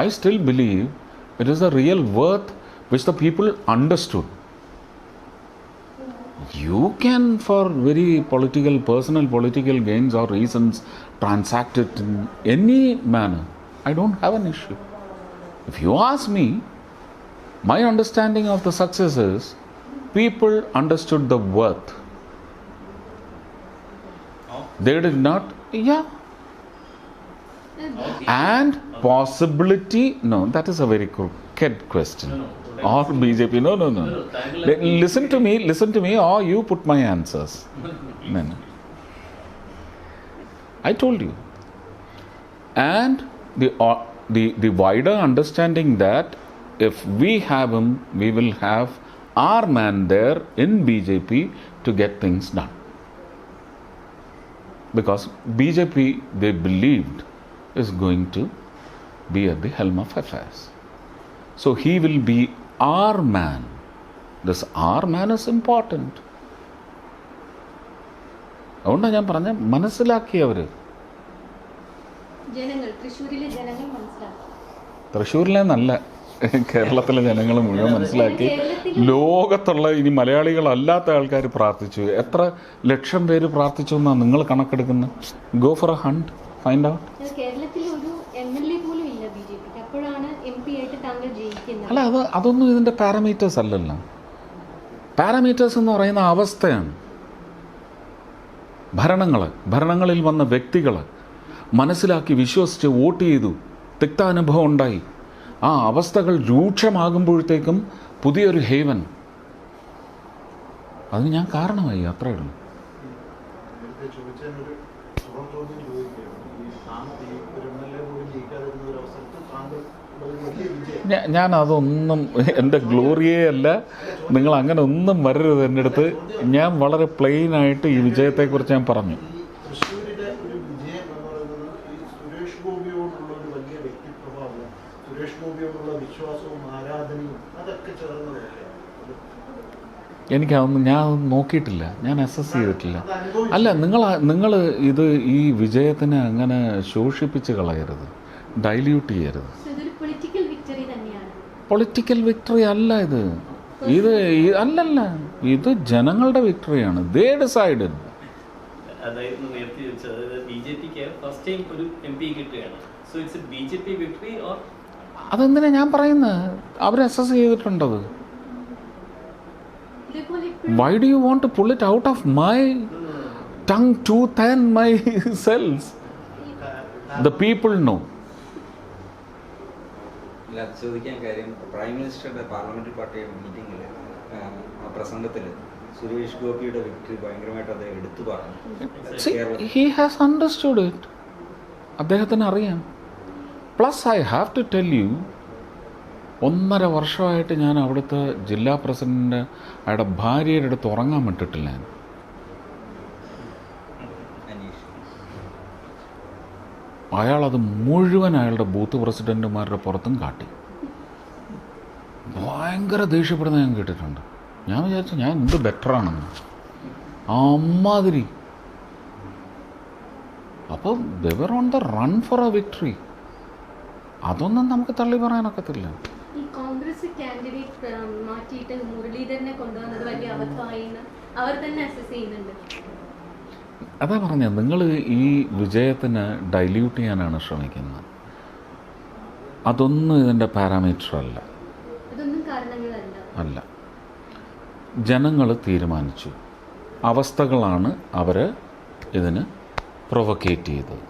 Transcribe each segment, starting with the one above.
I still believe it is the real worth which the people understood. You can, for very personal political gains or reasons, transact it in any manner. I don't have an issue. If you ask me, my understanding of the success is people understood the worth. They did not, yeah. And possibility, no, that is a very crooked question. Or BJP, no. Listen to me, or you put my answers. No. I told you. And the wider understanding that if we have him, we will have our man there in BJP to get things done. Because BJP, they believed, is going to be at the helm of affairs. So he will be our man. This our man is important. അതുകൊണ്ടാണ് ഞാൻ പറഞ്ഞ മനസ്സിലാക്കിയവർ. തൃശ്ശൂരിലെ നല്ല കേരളത്തിലെ ജനങ്ങൾ മുഴുവൻ മനസ്സിലാക്കി. ലോകത്തുള്ള ഇനി മലയാളികളല്ലാത്ത ആൾക്കാർ പ്രാർത്ഥിച്ചു. എത്ര ലക്ഷം പേര് പ്രാർത്ഥിച്ചു എന്നാണ് നിങ്ങൾ കണക്കെടുക്കുന്നത്? Go for a hunt, find out. അല്ല, അതൊന്നും ഇതിൻ്റെ പാരാമീറ്റേഴ്സ് അല്ലല്ലോ. പാരാമീറ്റേഴ്സ് എന്ന് പറയുന്ന അവസ്ഥയാണ്. ഭരണങ്ങളിൽ വന്ന വ്യക്തികൾ മനസ്സിലാക്കി വിശ്വസിച്ച് വോട്ട് ചെയ്തു, തിക്താനുഭവം ഉണ്ടായി. ആ അവസ്ഥകൾ രൂക്ഷമാകുമ്പോഴത്തേക്കും പുതിയൊരു ഹേവൻ, അത് ഞാൻ കാരണമായി. അത്രയേ ഉള്ളൂ. ഞാൻ അതൊന്നും എൻ്റെ ഗ്ലോറിയേ അല്ല. നിങ്ങൾ അങ്ങനെ ഒന്നും വരരുത് എൻ്റെ അടുത്ത്. ഞാൻ വളരെ പ്ലെയിനായിട്ട് ഈ വിജയത്തെക്കുറിച്ച് ഞാൻ പറഞ്ഞു. എനിക്കതൊന്നും ഞാൻ നോക്കിയിട്ടില്ല, ഞാൻ അസസ് ചെയ്തിട്ടില്ല. അല്ല, നിങ്ങൾ ഇത് ഈ വിജയത്തിനെ അങ്ങനെ ശോഷിപ്പിച്ച് കളയരുത്, ഡൈല്യൂട്ട് ചെയ്യരുത്. പൊളിറ്റിക്കൽ വിക്ടറി അല്ല ഇത്. അല്ലല്ല, ഇത് ജനങ്ങളുടെ വിക്ടറിയാണ്. ദേ ഡിസൈഡഡ്. അതെന്തിനാ ഞാൻ പറയുന്നത്? അവർ assess ചെയ്തിട്ടുണ്ടത്. Why do you want to pull it out of my tongue, tooth and my cells? The people know. ചോദിക്കാൻ കാര്യം, പ്രൈം മിനിസ്റ്ററുടെ പാർലമെന്ററി പാർട്ടി മീറ്റിംഗിൽ പ്രസംഗത്തിൽ സുരേഷ് ഗോപിയുടെ വിക്ടറി ഭയങ്കരമായിട്ട് അത് എടുത്തു പറഞ്ഞു. He has understood it. അദ്ദേഹത്തിന് അറിയാം. Plus I have to tell you, 1.5 വർഷമായിട്ട് ഞാൻ അവിടുത്തെ ജില്ലാ പ്രസിഡൻറ്റിൻ്റെ അയാളുടെ ഭാര്യയുടെ അടുത്ത് ഉറങ്ങാൻ വിട്ടിട്ടില്ല. അയാളത് മുഴുവൻ അയാളുടെ ബൂത്ത് പ്രസിഡൻറ്റുമാരുടെ പുറത്തും കാട്ടി. ഭയങ്കര ദേഷ്യപ്പെടുന്ന ഞാൻ കേട്ടിട്ടുണ്ട്. ഞാൻ വിചാരിച്ചു ഞാൻ എന്ത് ബെറ്ററാണെന്ന്. അമ്മാതിരി. അപ്പോൾ they were on the run for a victory. അതൊന്നും നമുക്ക് തള്ളി പറയാനൊക്കത്തില്ല. കോൺഗ്രസ് കാൻഡിഡേറ്റ് മാറ്റിയിട്ട് മുരളീധരനെ കൊണ്ടുവന്നത് വലിയ അബദ്ധമായിന്ന് അവർ തന്നെ അസസ് ചെയ്യുന്നുണ്ട്. അതാ പറഞ്ഞത്, നിങ്ങൾ ഈ വിജയത്തിന് ഡൈല്യൂട്ട് ചെയ്യാനാണ് ശ്രമിക്കുന്നത്. അതൊന്നും ഇതിൻ്റെ പാരാമീറ്റർ അല്ല. അല്ല, ജനങ്ങൾ തീരുമാനിച്ചു. അവസ്ഥകളാണ് അവർ ഇതിന് പ്രൊവക്കേറ്റ് ചെയ്തത്.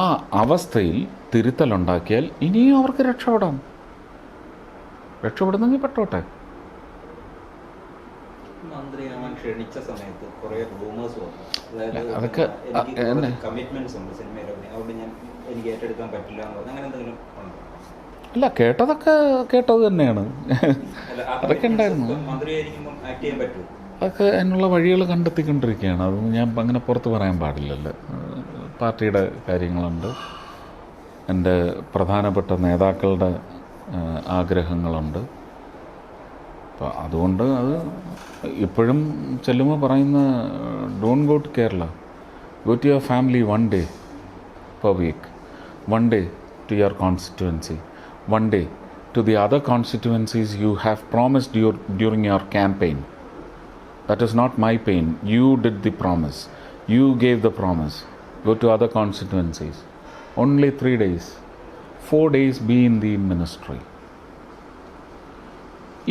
ആ അവസ്ഥയിൽ തിരുത്തലുണ്ടാക്കിയാൽ ഇനിയും അവർക്ക് രക്ഷപ്പെടാം. രക്ഷപ്പെടുന്നെങ്കിൽ പെട്ടോട്ടെ. മന്ത്രിയാവാൻ ക്ഷണിച്ച സമയത്ത് കുറേ റൂമേഴ്സ് വന്നു. അതൊക്കെ കമ്മിറ്റ്മെന്റ്സ് ഉണ്ട് സിനിമയിൽ, അതുകൊണ്ട് എനിക്ക് ഏറ്റെടുക്കാൻ പറ്റില്ല എന്ന് പറഞ്ഞു. അങ്ങനെ എന്തെങ്കിലും ഉണ്ടോ? അല്ല, കേട്ടത് തന്നെയാണ്. അതൊക്കെ ഉണ്ടായിരുന്നു. മന്ത്രിയായിരിക്കുമ്പോൾ ആക്ട് ചെയ്യാൻ പറ്റുമോ? അതൊക്കെ അതിനുള്ള വഴികൾ കണ്ടെത്തിക്കൊണ്ടിരിക്കുകയാണ്. അതൊന്നും ഞാൻ അങ്ങനെ പുറത്ത് പറയാൻ പാടില്ലല്ലോ. പാർട്ടിയുടെ കാര്യങ്ങളുണ്ട്, എൻ്റെ പ്രധാനപ്പെട്ട നേതാക്കളുടെ ആഗ്രഹങ്ങളുണ്ട്. അപ്പോൾ അതുകൊണ്ട് അത് ഇപ്പോഴും ചെല്ലുമ്പോൾ പറയുന്ന don't go to Kerala, go to your family 1 day per week, 1 day to your constituency. One day, to the other constituencies you have promised during your campaign. That is not my pain. You did the promise. You gave the promise. Go to other constituencies. Only 3 days. 4 days be in the ministry.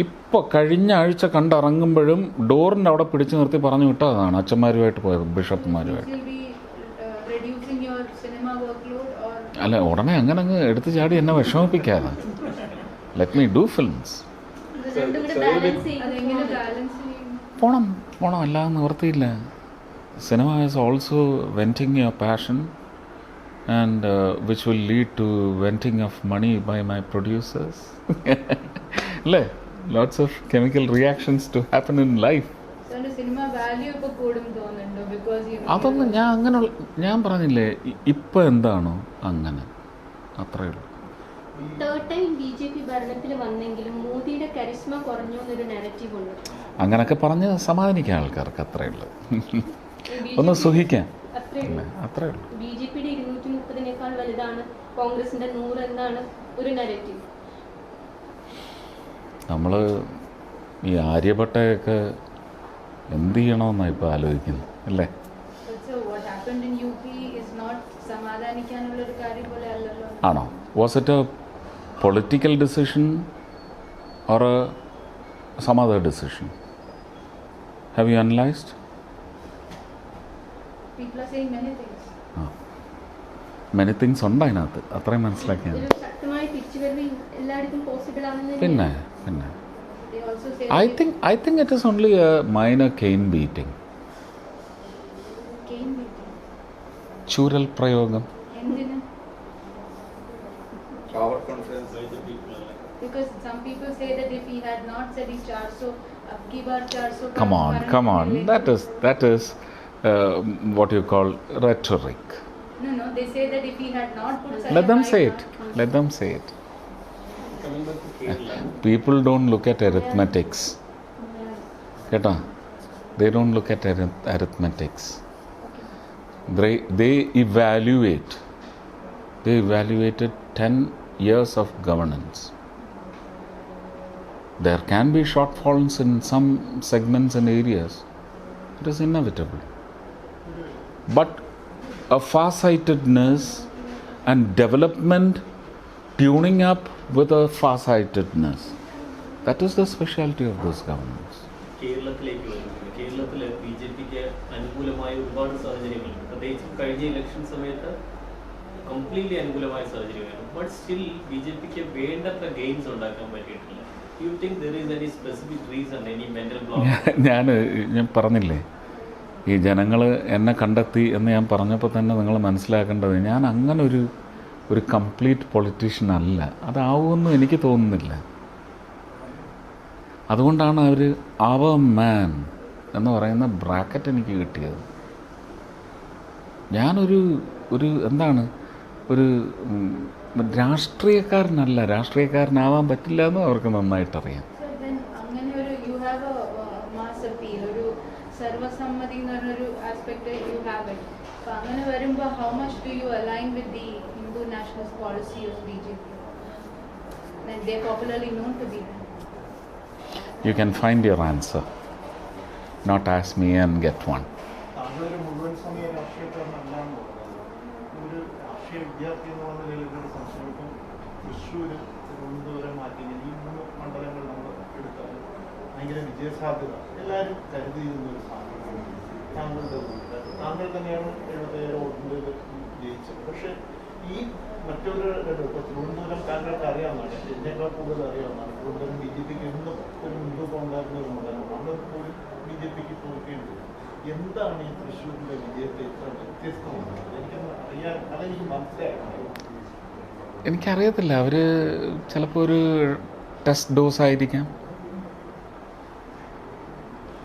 ഇപ്പോൾ കഴിഞ്ഞ ആഴ്ച കണ്ടിറങ്ങുമ്പോഴും ഡോറിൻ്റെ അവിടെ പിടിച്ചു നിർത്തി പറഞ്ഞു വിട്ടതാണ് അച്ഛന്മാരുമായിട്ട് പോയത്, ബിഷപ്പുമാരുമായിട്ട്. അല്ല, ഉടനെ അങ്ങനെ അങ്ങ് എടുത്തു ചാടി എന്നെ വിഷമിപ്പിക്കാതെ. Let me do films. പോണം അല്ലാതെ നിവർത്തിയില്ല. Cinema is also venting your passion and which will lead to venting of money by my producers. അല്ലേ? Lots of chemical reactions to happen in life. അതൊന്നും ഞാൻ പറഞ്ഞില്ലേ, ഇപ്പം എന്താണോ അങ്ങനെ, അത്രയേ ഉള്ളൂ. തേർഡ് ടൈം BJP ഭരണത്തിൽ വന്നെങ്കിലും മോദിയുടെ കരിസ്മ കുറഞ്ഞു എന്നൊരു നാരറ്റീവ് ഉണ്ട്. അങ്ങനൊക്കെ പറഞ്ഞ് സമാധാനിക്കാൻ ആൾക്കാർക്ക് അത്രയേ ഉള്ളൂ. ഒന്ന് സുഖിക്കാൻ അത്രയേ ഉള്ളൂ. BJPയുടെ 230 വലുതാണ് കോൺഗ്രസിന്റെ 100 എന്നാണ് ഒരു നാരറ്റീവ്. നമ്മൾ ഈ ആര്യഭട്ടയൊക്കെ എന്ത് ചെയ്യണമെന്നാണ് ഇപ്പോൾ ആലോചിക്കുന്നത്, അല്ലേ? ആണോ? Was it a political decision or some other decision? Have you analysed? Many things ഉണ്ട് അതിനകത്ത്, അത്രയും മനസ്സിലാക്കിയാണ്. പിന്നെ I think it is only a minor cane beating. ചൂരൽ പ്രയോഗം. Because some people say that if he had not said his 400, Come on. That is what you call rhetoric. No, they say that if he had not put such Let them say it. People don't look at arithmetics. Keta? They don't look at arithmetics. They evaluate. They evaluated 10 years of governance. There can be shortfalls in some segments and areas. It is inevitable. But a farsightedness and development tuning up with a farsightedness. That is the specialty of this governance. കേരളത്തിലേക്ക് വരുന്നത്, കേരളത്തിൽ BJPക്ക് അനുകൂലമായ ഒരുപാട് സാഹചര്യങ്ങളുണ്ട്. പ്രത്യേകിച്ച് കഴിഞ്ഞ election സമയത്ത് completely അനുകൂലമായ സാഹചര്യമായിരുന്നു. ബട്ട് സ്റ്റിൽ BJPക്ക് വേണ്ടത്ര ഗെയിൻസ് ഉണ്ടാക്കാൻ പറ്റിയിട്ടില്ല. You think there is any specific reason, any mental block? ഞാൻ പറഞ്ഞില്ലേ, ഈ ജനങ്ങൾ എന്നെ കണ്ടെത്തി എന്ന് ഞാൻ പറഞ്ഞപ്പോൾ തന്നെ നിങ്ങൾ മനസ്സിലാക്കേണ്ടത്, ഞാൻ അങ്ങനെ ഒരു കംപ്ലീറ്റ് പൊളിറ്റീഷ്യൻ അല്ല. അതാവുമെന്നും എനിക്ക് തോന്നുന്നില്ല. അതുകൊണ്ടാണ് അവർ അവർ മാൻ എന്ന് പറയുന്ന ബ്രാക്കറ്റ് എനിക്ക് കിട്ടിയത്. ഞാനൊരു എന്താണ് ഒരു രാഷ്ട്രീയക്കാരനല്ല, രാഷ്ട്രീയക്കാരനാവാൻ പറ്റില്ല എന്ന് അവർക്ക് നന്നായിട്ടറിയാം. സർവസമ്മതി എന്ന് പറഞ്ഞൊരു ആസ്പെക്ട് യു ഹാവ് ഇറ്റ്. അപ്പോൾ അങ്ങനെ വരുമ്പോൾ how much do you align with the Hindu nationalist policy of BJP? And they are popularly known to be that. You can find your answer. Not ask me and get one. താങ്കളൊരു മുഴുവൻ സമയ രാഷ്ട്രീയക്കാരനല്ലാന്ന് പറഞ്ഞത് ഒരു രാഷ്ട്രീയ വിദ്യാർത്ഥി എന്നുള്ള നിലയിൽ ഒരു സംശയം. തൃശ്ശൂർ, തിരുവനന്തപുരം, ആറ്റിങ്ങൽ ഈ 3 മണ്ഡലങ്ങൾ നമ്മൾ എടുത്താൽ ഭയങ്കര വിജയസാധ്യത എല്ലാവരും കരുതിയിരുന്ന ഒരു സാധനമാണ്. താങ്കൾ തന്നെയാണ് 77 വോട്ടിൻ്റെ ജയിച്ചത്. പക്ഷേ ഈ മറ്റൊരു ഇപ്പോൾ തിരുവനന്തപുരം താങ്കൾക്ക് അറിയാവുന്നതാണ്, എന്നേക്കാൾ കൂടുതൽ അറിയാവുന്നതാണ്. തിരുവനന്തപുരം BJPക്ക് എന്നും ഒരു മുൻതൂക്കം ഉണ്ടായിരുന്ന ഒരു മണ്ഡലമാണ്. അന്ന് പോലും BJPക്ക് തോൽക്കേണ്ടി വരും. എന്താണ് ഈ തൃശ്ശൂരിൻ്റെ വിജയത്തെ ഇത്ര വ്യത്യസ്തമാകുന്നത്? എനിക്കൊന്ന് അറിയാൻ, അതെനിക്ക് മനസ്സിലാക്കണം. എനിക്കറിയത്തില്ല, അവർ ചിലപ്പോൾ ഒരു ടെസ്റ്റ് ഡോസ് ആയിരിക്കാം.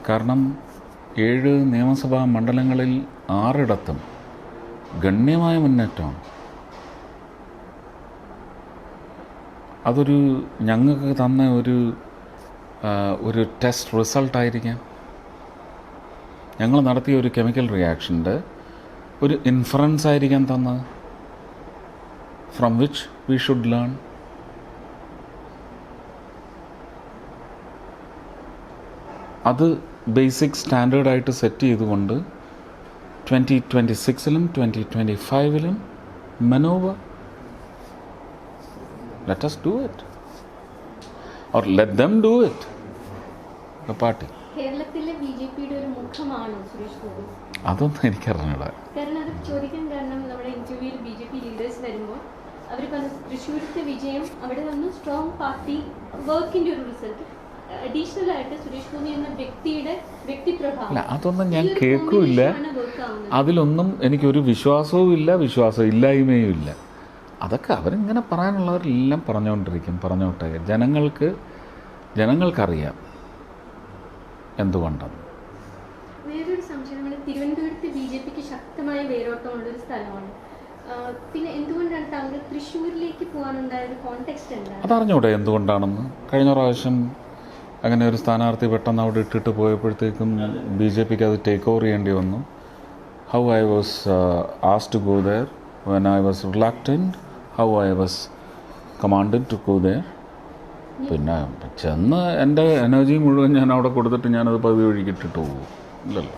കാരണം 7 നിയമസഭാ മണ്ഡലങ്ങളിൽ 6 ഗണ്യമായ മുന്നേറ്റമാണ്. അതൊരു ഞങ്ങൾക്ക് തന്ന ഒരു ടെസ്റ്റ് റിസൾട്ടായിരിക്കാം. ഞങ്ങൾ നടത്തിയ ഒരു കെമിക്കൽ റിയാക്ഷൻ്റെ ഒരു ഇൻഫറൻസ് ആയിരിക്കാം തന്നത്, from which we should learn? അത് ബേസിക് സ്റ്റാൻഡേർഡായിട്ട് സെറ്റ് ചെയ്തുകൊണ്ട് 2026-ലും 2025-ലും maneuver. Let us do it. Or let them do it. The party. കേരളത്തിലെ BJP-യുടെ ഒരു മുഖമാണോ സുരേഷ് ഗോപി? അതൊന്നും എനിക്കറിഞ്ഞൂടാ. കാരണം അത് ചോദിക്കാൻ കാരണം നമ്മുടെ ഇന്റർവ്യൂവിൽ BJP ലീഡേഴ്സ് വരുമ്പോൾ അവർ പറഞ്ഞു തൃശ്ശൂരത്തെ വിജയം അവിടെ വന്നു സ്ട്രോങ് പാർട്ടി വർക്കിന്റെ ഒരു റിസൾട്ട്. അഡീഷണൽ ആയിട്ട് സുരേഷ് ഗോപി എന്ന വ്യക്തിയുടെ വ്യക്തിപ്രഭാവം. അല്ല, അതൊന്നും ഞാൻ കേൾക്കില്ല. അതിലൊന്നും എനിക്കൊരു വിശ്വാസവും ഇല്ല, വിശ്വാസം ഇല്ലായ്മയും ഇല്ല. അതൊക്കെ അവരിങ്ങനെ പറയാനുള്ളവരെല്ലാം പറഞ്ഞോട്ടെ. ജനങ്ങൾക്കറിയാം എന്തുകൊണ്ടാണ്. വേറൊരു സംശയമാണ്, തിരുവനന്തപുരത്ത് BJPക്ക് ശക്തമായ വേരോട്ടമുള്ളൊരു സ്ഥലമാണ്. പിന്നെ എന്തുകൊണ്ടാണ് താങ്കൾ തൃശ്ശൂരിലേക്ക് പോകാനുണ്ടായ ഒരു കോണ്ടെക്സ്റ്റ് എന്താണ്? അതറിഞ്ഞൂടെ എന്തുകൊണ്ടാണെന്ന്? കഴിഞ്ഞ പ്രാവശ്യം അങ്ങനെ ഒരു സ്ഥാനാർത്ഥി പെട്ടെന്ന് അവിടെ ഇട്ടിട്ട് പോയപ്പോഴത്തേക്കും BJPക്ക് അത് ടേക്ക് ഓവർ ചെയ്യേണ്ടി വന്നു. How I was asked to go there, when I was reluctant, how I was commanded to go there. പിന്നെ ചെന്ന് എൻ്റെ എനർജി മുഴുവൻ ഞാൻ അവിടെ കൊടുത്തിട്ട് ഞാനത് പതിവ് വഴിക്ക് ഇട്ടിട്ട് പോകും ഇല്ലല്ലോ.